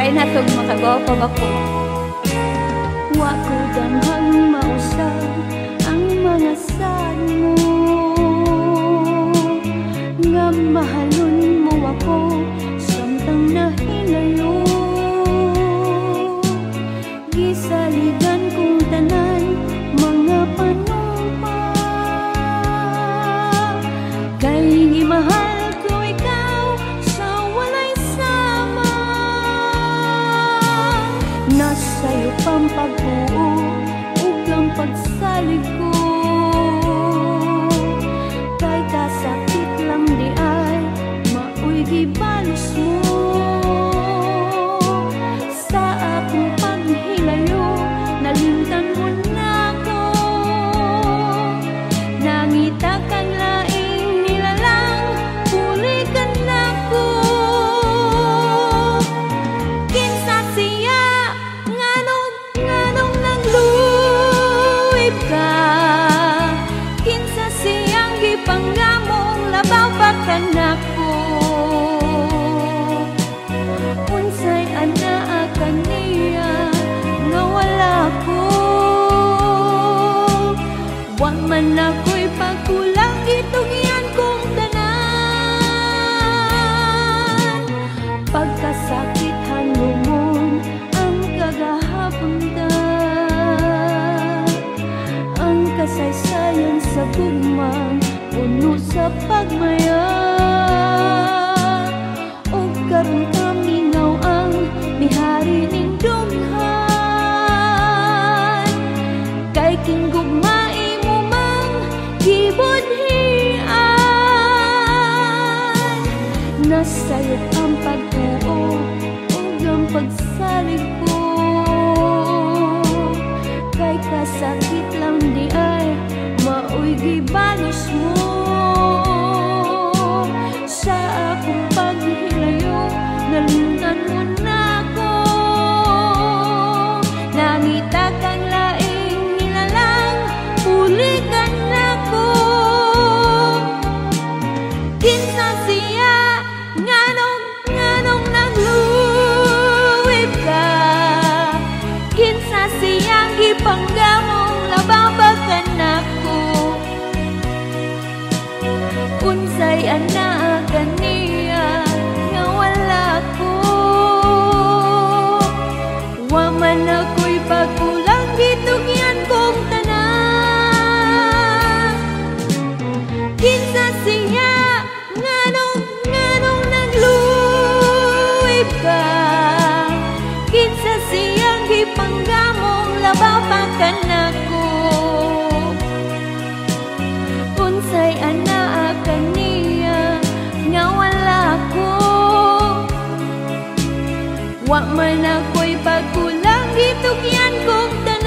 Kay natog makagopog ako. Wa ko damhang mausap ang mga sad mo, nga mahalon mo ako samtang nahilayo. Gisaligan kong tanan mga panumpa, kay gimahal ko ikaw sa walay sama. Nasa'yo pang pagbuo ug ang pagsalig ko, kay kasakit lang di ay maoy gibalos mo. Sa akong paghilayo nalimtan mo na ko, nangita kang laing nilalang pulikan na ko. Kinsa siya nganong nagluwib ka, kinsa siyang gipanggamong labaw pa kanako. Unsay anaa kaniya nga wala ko, wa man ako'y pagkulang gitugyan kong tanan. Pagkasakit hanumon ang kagahapunta, ang kasaysayan sa gugmang puno sa pagmaya. O karon kami ngaw ang mihari ning dunghan, kay kinggugmai mo mang gibudhian. Nasa'yo ang pagtuo ug ang pagsalig ko, kay kasakit lang di ay maoy gibalos mo. Sa akong paghilayo nalimtan mo na ko, nangita kang laing nilalang pulikan na ko. Kinsa siya nganong nagluwib ka, kinsa siyang gipanggamong labaw pa kanako. Unsay anaa kaniya nga wala ko, wa man ako'y pagkulang gitugyan kong tanan. Kinsa siya nganong nagluwib ka, kinsa siyang gipanggamong labaw pa kanako. Unsay anaa kaniya nga wala ko, wa man ako'y pagkulang gitugyan kong tanan.